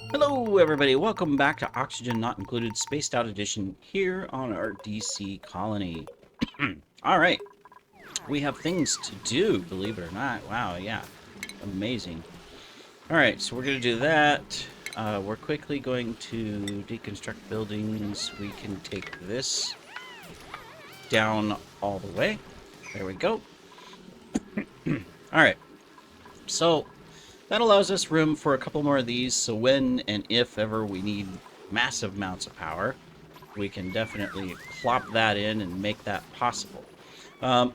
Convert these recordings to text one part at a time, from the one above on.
Hello, everybody. Welcome back to Oxygen Not Included Spaced Out Edition here on our DC colony. All right, we have things to do, believe it or not. Wow, yeah, amazing. All right, so we're going to do that. We're quickly going to deconstruct buildings. We can take this down all the way. There we go. All right, so that allows us room for a couple more of these, so when and if ever we need massive amounts of power, we can definitely plop that in and make that possible. Um,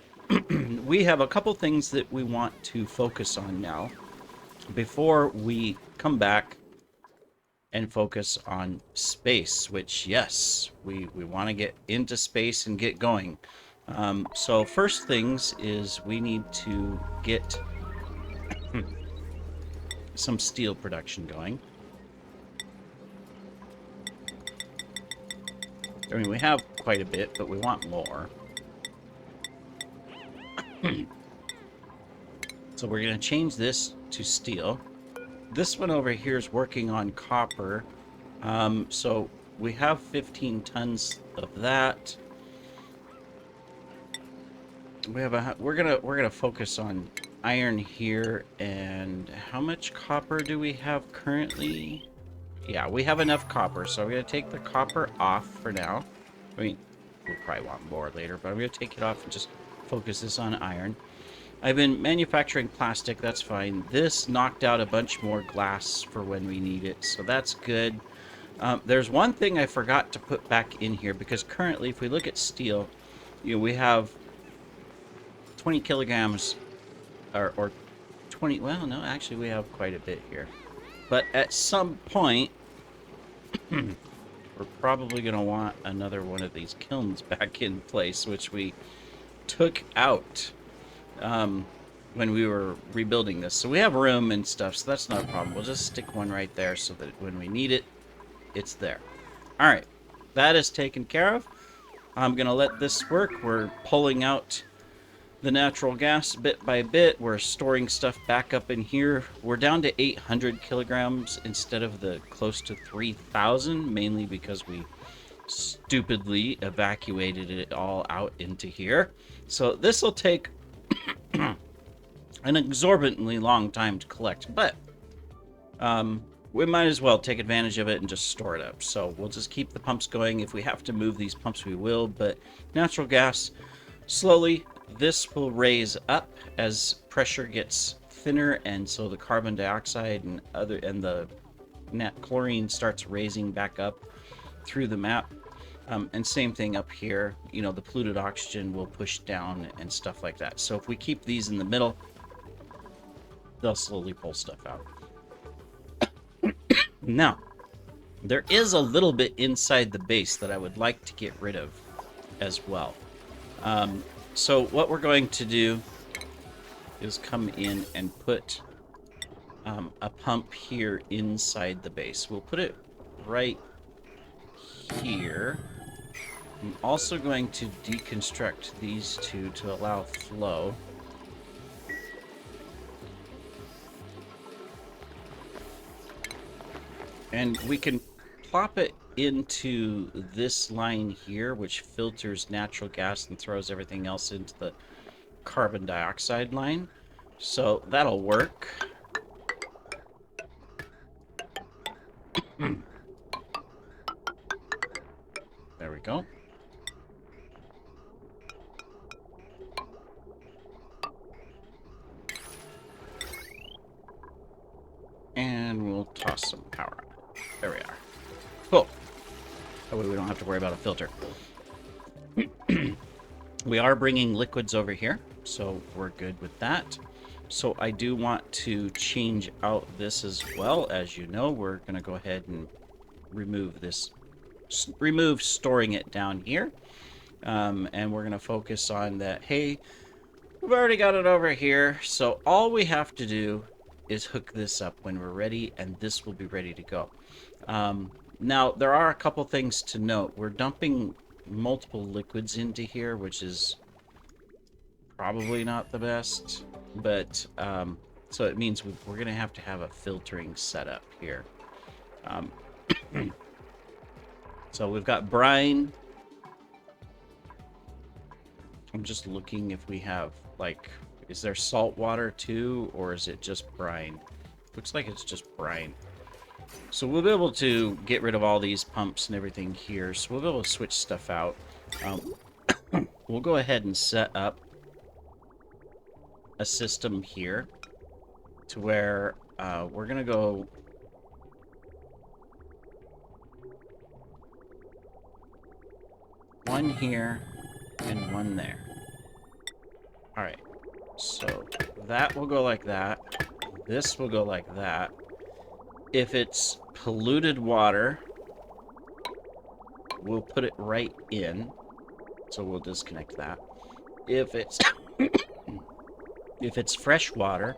we have a couple things that we want to focus on now before we come back and focus on space, which, yes, we want to get into space and get going. So first things is we need to get some steel production going. I mean, we have quite a bit, but we want more. So we're going to change this to steel. This one over here is working on copper. So we have 15 tons of that. We're gonna focus on iron here. And how much copper do we have currently? Yeah, we have enough copper, so we're gonna take the copper off for now. I mean, we'll probably want more later, but I'm gonna take it off and just focus this on iron. I've been manufacturing plastic, that's fine. This knocked out a bunch more glass for when we need it, so that's good. There's one thing I forgot to put back in here, because currently, if we look at steel, we have 20 kilograms, or 20, well, no, actually, we have quite a bit here. But at some point, we're probably going to want another one of these kilns back in place, which we took out when we were rebuilding this. So we have room and stuff, so that's not a problem. We'll just stick one right there so that when we need it, it's there. All right, that is taken care of. I'm going to let this work. We're pulling out the natural gas bit by bit. We're storing stuff back up in here. We're down to 800 kilograms instead of the close to 3,000, mainly because we stupidly evacuated it all out into here. So this will take an exorbitantly long time to collect, but we might as well take advantage of it and just store it up. So we'll just keep the pumps going. If we have to move these pumps, we will, but natural gas, slowly, this will raise up as pressure gets thinner, and so the carbon dioxide and the chlorine starts raising back up through the map. And same thing up here, the polluted oxygen will push down and stuff like that. So if we keep these in the middle, they'll slowly pull stuff out. Now, there is a little bit inside the base that I would like to get rid of as well. So what we're going to do is come in and put a pump here inside the base. We'll put it right here. I'm also going to deconstruct these two to allow flow. And we can plop it into this line here, which filters natural gas and throws everything else into the carbon dioxide line. So that'll work. There we go. And we'll toss some power on it. There we are. Cool. That way we don't have to worry about a filter. We are bringing liquids over here, so we're good with that. So I do want to change out this as well. As you know, we're going to go ahead and remove this, remove storing it down here. And we're going to focus on that. Hey, we've already got it over here. So all we have to do is hook this up when we're ready, and this will be ready to go. Now, there are a couple things to note. We're dumping multiple liquids into here, which is probably not the best, but so it means we're going to have a filtering setup here. Um, so we've got brine. I'm just looking if we have, like, is there salt water too, or is it just brine? Looks like it's just brine. So we'll be able to get rid of all these pumps and everything here. So we'll be able to switch stuff out. We'll go ahead and set up a system here to where we're going to go... one here and one there. Alright, so that will go like that. This will go like that. If it's polluted water, we'll put it right in. So we'll disconnect that. If it's if it's fresh water,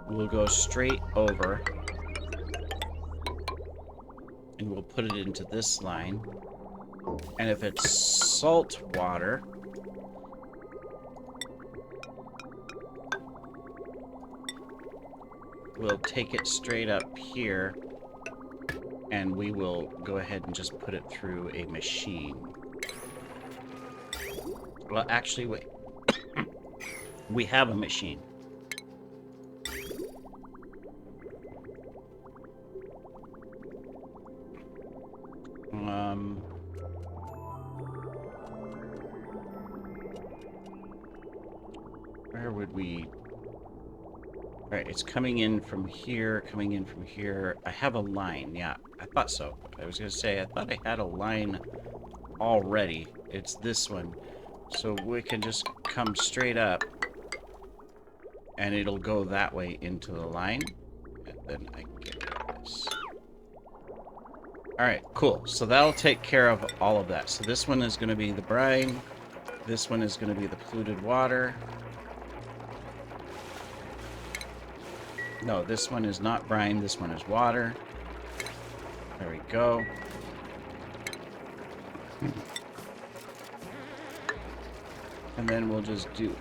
we'll go straight over and we'll put it into this line. And if it's salt water, we'll take it straight up here and we will go ahead and just put it through a machine. Well, actually, wait. We have a machine. Where would we... Alright, it's coming in from here, coming in from here. I have a line, yeah. I thought so. I was going to say, I thought I had a line already. It's this one. So we can just come straight up. And it'll go that way into the line. And then I can get rid of this. Alright, cool. So that'll take care of all of that. So this one is going to be the brine. This one is going to be the polluted water. No, this one is not brine. This one is water. There we go. And then we'll just do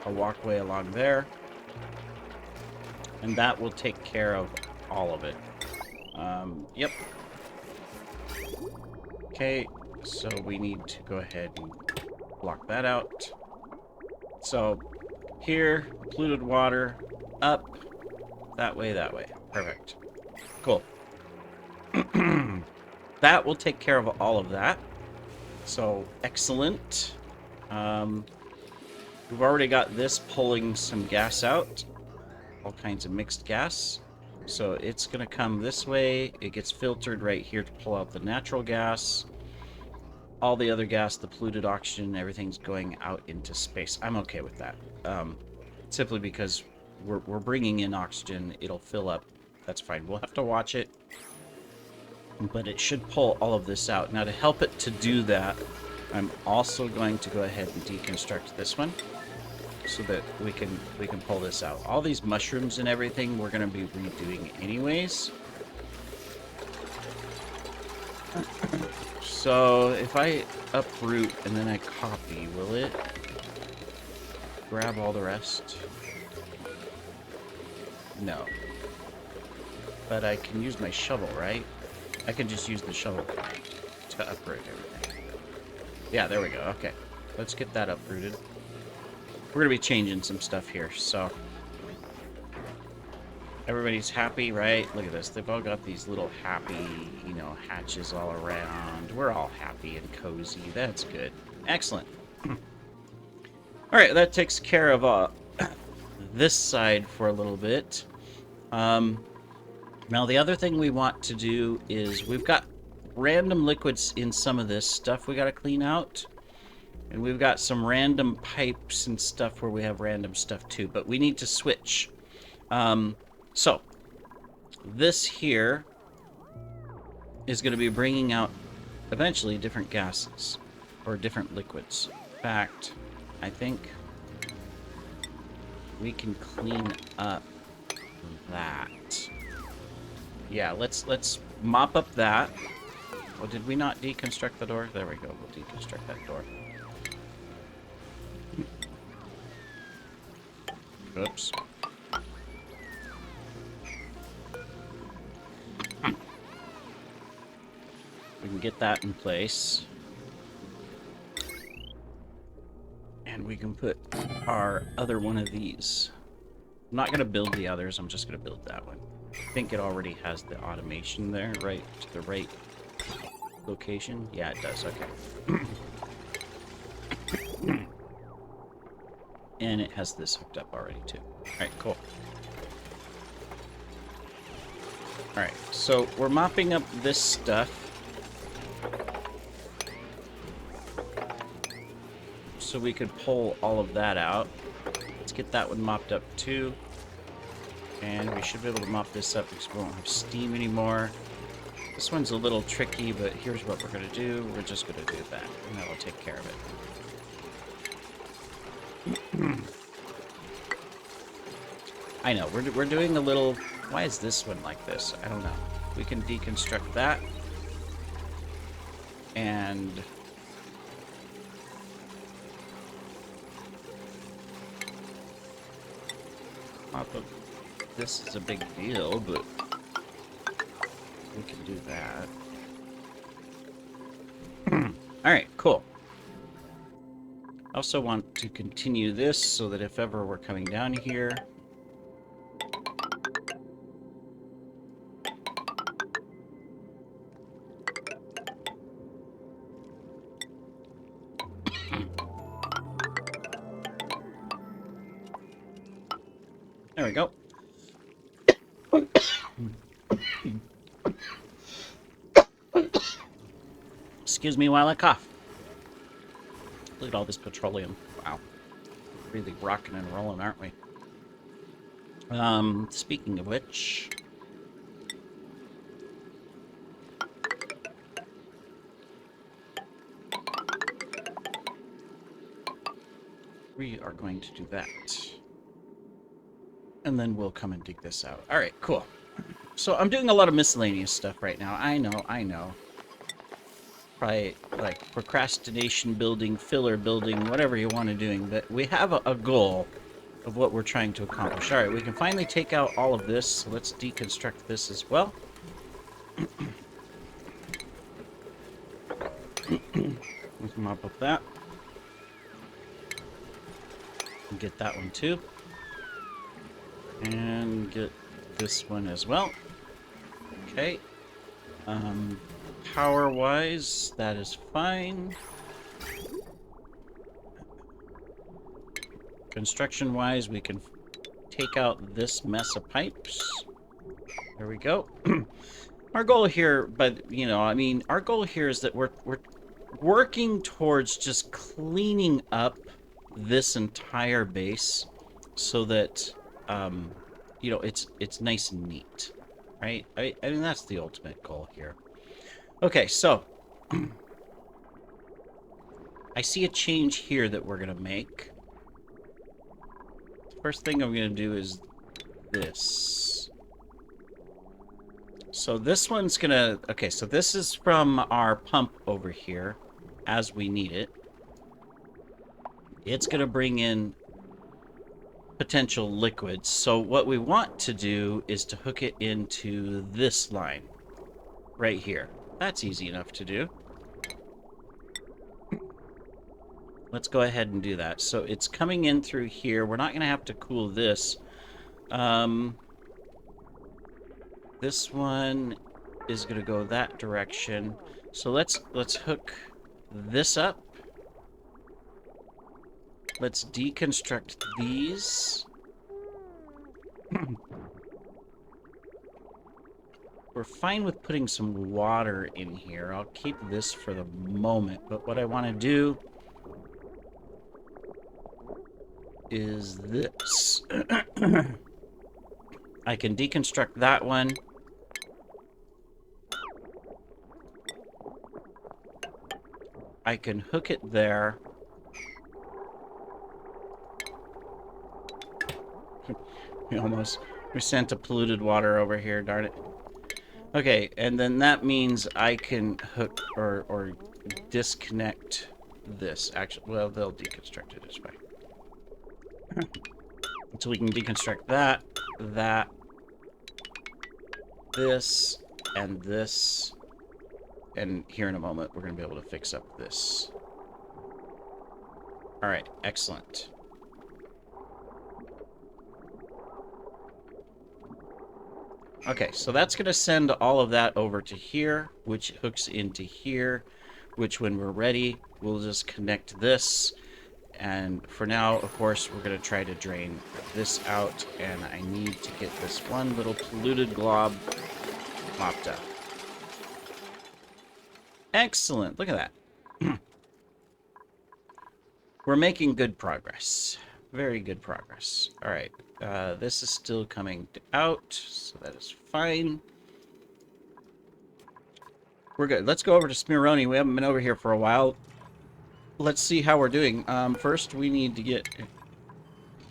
a walkway along there. And that will take care of all of it. Yep. Okay, so we need to go ahead and block that out. So here, polluted water, up, that way, that way. Perfect. Cool. That will take care of all of that. So, excellent. We've already got this pulling some gas out. All kinds of mixed gas. So it's going to come this way. It gets filtered right here to pull out the natural gas. All the other gas, the polluted oxygen, everything's going out into space. I'm okay with that. Simply because we're bringing in oxygen. It'll fill up. That's fine. We'll have to watch it. But it should pull all of this out. Now to help it to do that, I'm also going to go ahead and deconstruct this one. So that we can pull this out. All these mushrooms and everything we're going to be redoing anyways. So if I uproot and then I copy, will it grab all the rest? No. But I can use my shovel, right? I can just use the shovel to uproot everything. Yeah, there we go. Okay. Let's get that uprooted. We're going to be changing some stuff here, so... Everybody's happy, right? Look at this. They've all got these little happy, you know, hatches all around. We're all happy and cozy. That's good. Excellent. Alright, that takes care of this side for a little bit. Now, the other thing we want to do is we've got random liquids in some of this stuff we got to clean out. And we've got some random pipes and stuff where we have random stuff too. But we need to switch. So, this here is going to be bringing out eventually different gases. Or different liquids. In fact, I think we can clean up that. Yeah, let's mop up that. Oh, did we not deconstruct the door? There we go. We'll deconstruct that door. Oops. can get that in place. And we can put our other one of these. I'm not going to build the others, I'm just going to build that one. I think it already has the automation there, right to the right location. Yeah, it does, okay. And it has this hooked up already too. Alright, cool. Alright, so we're mopping up this stuff. So we could pull all of that out. Let's get that one mopped up too. And we should be able to mop this up because we won't have steam anymore. This one's a little tricky, but here's what we're going to do. We're just going to do that, and that will take care of it. I know, we're doing a little... Why is this one like this? I don't know. We can deconstruct that. And... mop up. This is a big deal, but... we can do that. Alright, cool. I also want to continue this so that if ever we're coming down here... There we go. Excuse me while I cough. Look at all this petroleum. Wow. Really rocking and rolling, aren't we? Speaking of which... we are going to do that. And then we'll come and dig this out. Alright, cool. So I'm doing a lot of miscellaneous stuff right now. I know. Probably like procrastination building, filler building, whatever you want to doing. But we have a goal of what we're trying to accomplish. Alright, we can finally take out all of this. So let's deconstruct this as well. We can mop up that. And get that one too. And get this one as well. Okay. Power-wise, that is fine. Construction-wise, we can take out this mess of pipes. There we go. Our goal here, but, you know, I mean, our goal here is that we're working towards just cleaning up this entire base so that... you know, it's nice and neat, right? I mean, that's the ultimate goal here. Okay, so I see a change here that we're gonna make. First thing I'm gonna do is this. So this one's gonna... okay, so this is from our pump over here as we need it. It's gonna bring in potential liquids. So what we want to do is to hook it into this line right here. That's easy enough to do. Let's go ahead and do that. So it's coming in through here. We're not going to have to cool this. This one is going to go that direction. So let's hook this up. Let's deconstruct these. We're fine with putting some water in here. I'll keep this for the moment, but what I want to do is this. I can deconstruct that one. I can hook it there. We sent a polluted water over here, darn it. Okay, and then that means I can hook or disconnect this. Actually, well, they'll deconstruct it this way. So we can deconstruct that, this, and this. and here in a moment, we're going to be able to fix up this. All right, excellent. Okay, so that's going to send all of that over to here, which hooks into here, which when we're ready, we'll just connect this. And for now, of course, we're going to try to drain this out, and I need to get this one little polluted glob mopped up. Excellent, look at that. We're making good progress. Very good progress. All right, this is still coming out, so that is fine. We're good. Let's go over to Smironi. We haven't been over here for a while. Let's see how we're doing. First, we need to get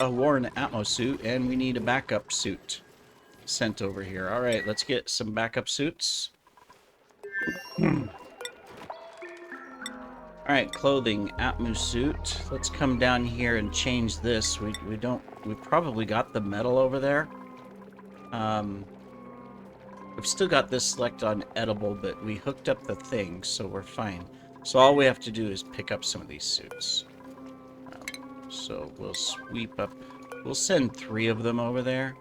a worn Atmo suit, and we need a backup suit sent over here. All right, let's get some backup suits. All right, clothing, Atmo suit. Let's come down here and change this. We probably got the metal over there. We've still got this select on edible, but we hooked up the thing, so we're fine. So all we have to do is pick up some of these suits. So we'll sweep up. We'll send 3 of them over there.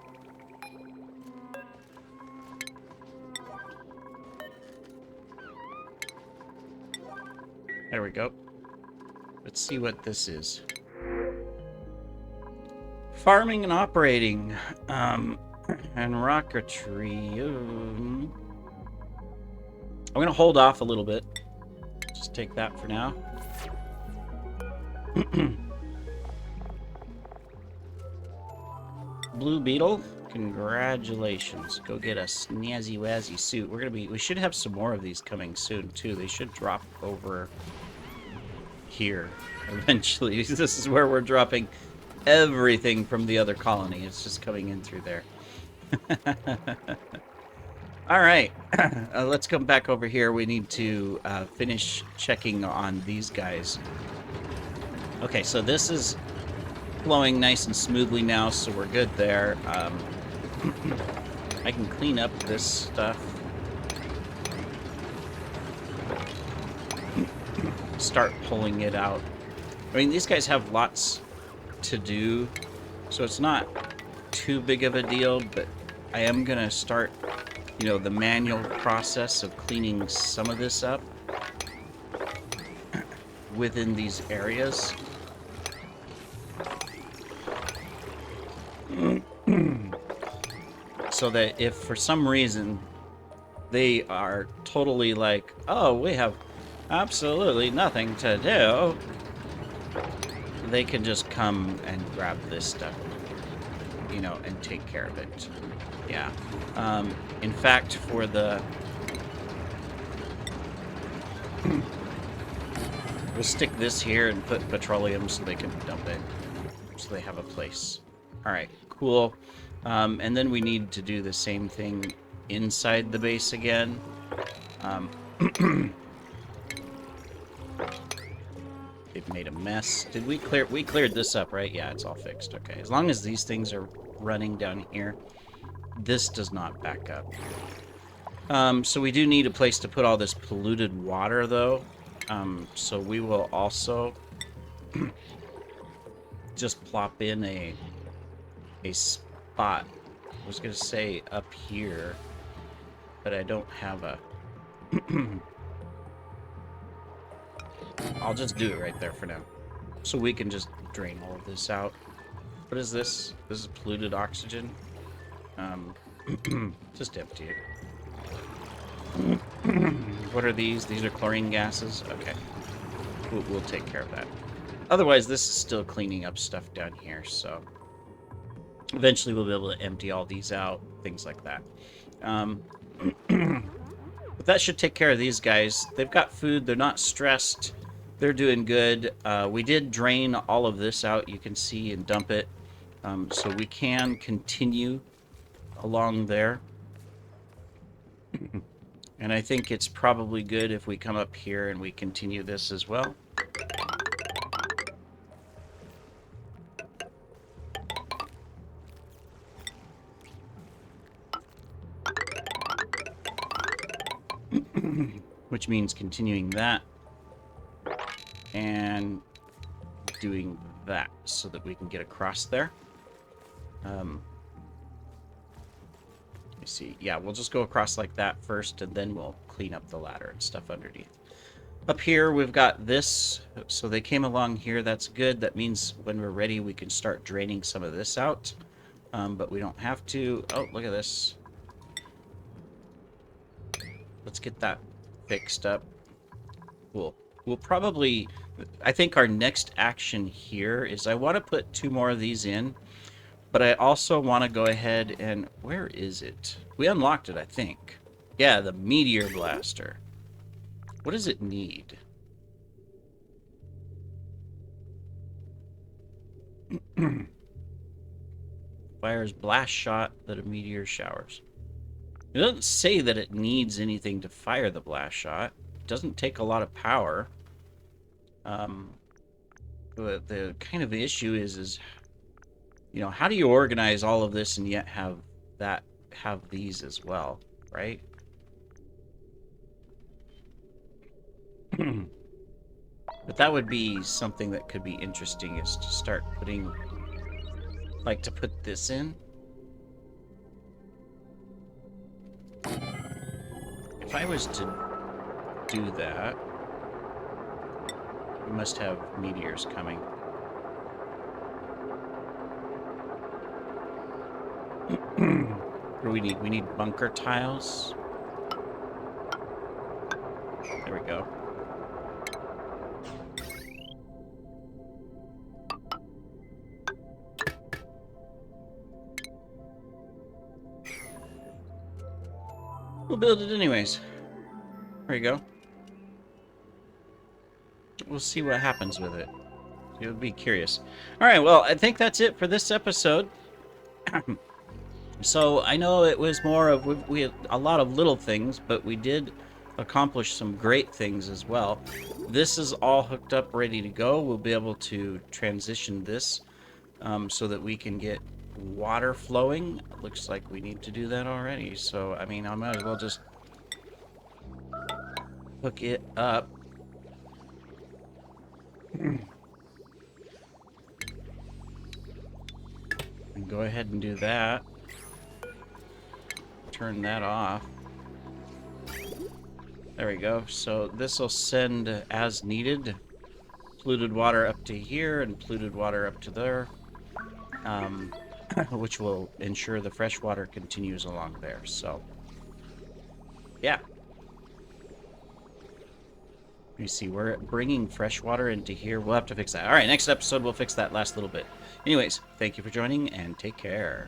There we go. Let's see what this is. Farming and operating. And rocketry. I'm going to hold off a little bit. Just take that for now. Blue Beetle, congratulations. Go get a snazzy wazzy suit. We should have some more of these coming soon too. They should drop over here eventually. This is where we're dropping everything from the other colony. It's just coming in through there. All right, let's come back over here. We need to finish checking on these guys. Okay, so this is flowing nice and smoothly now, so we're good there. I can clean up this stuff. Start pulling it out. I mean, these guys have lots to do, so it's not too big of a deal, but I am going to start, you know, the manual process of cleaning some of this up within these areas. So that if for some reason they are totally like, oh, we have absolutely nothing to do, they can just come and grab this stuff, you know, and take care of it. Yeah. In fact, for the... we'll stick this here and put petroleum so they can dump it. So they have a place. Alright, cool. And then we need to do the same thing inside the base again. They've made a mess. Did we clear... we cleared this up, right? Yeah, it's all fixed. Okay. As long as these things are running down here, this does not back up. So we do need a place to put all this polluted water, though. So we will also just plop in a spot. I was going to say up here, but I don't have a... I'll just do it right there for now. So we can just drain all of this out. What is this? This is polluted oxygen. Just empty it. What are these? These are chlorine gases? Okay. We'll take care of that. Otherwise, this is still cleaning up stuff down here, so... eventually we'll be able to empty all these out, things like that. But that should take care of these guys. They've got food, they're not stressed, they're doing good. We did drain all of this out, you can see, and dump it. So we can continue along there. And I think it's probably good if we come up here and we continue this as well. which means continuing that and doing that so that we can get across there. Let me see. Yeah, we'll just go across like that first, and then we'll clean up the ladder and stuff underneath. Up here, we've got this. So they came along here. That's good. That means when we're ready, we can start draining some of this out. But we don't have to. Oh, look at this. Let's get that fixed up. Cool. We'll probably... I think our next action here is I want to put 2 more of these in. But I also want to go ahead and... Where is it? We unlocked it, I think. Yeah, the Meteor Blaster. What does it need? Fires blast shot that a meteor showers. It doesn't say that it needs anything to fire the blast shot. It doesn't take a lot of power. The kind of issue is, you know, how do you organize all of this and yet have these as well, right? But that would be something that could be interesting, is to start putting, like, to put this in. If I was to do that, we must have meteors coming. What do we need? We need bunker tiles. There we go. We'll build it anyways. There you go. We'll see what happens with it. You'll be curious. Alright, well, I think that's it for this episode. So, I know it was more of... We had a lot of little things, but we did accomplish some great things as well. This is all hooked up, ready to go. We'll be able to transition this so that we can get water flowing. It looks like we need to do that already. So, I mean, I might as well just hook it up. And go ahead and do that. Turn that off. There we go. So this will send as needed. Polluted water up to here and polluted water up to there. Which will ensure the fresh water continues along there. So, yeah. You see, we're bringing fresh water into here. We'll have to fix that. All right, next episode, we'll fix that last little bit. Anyways, thank you for joining, and take care.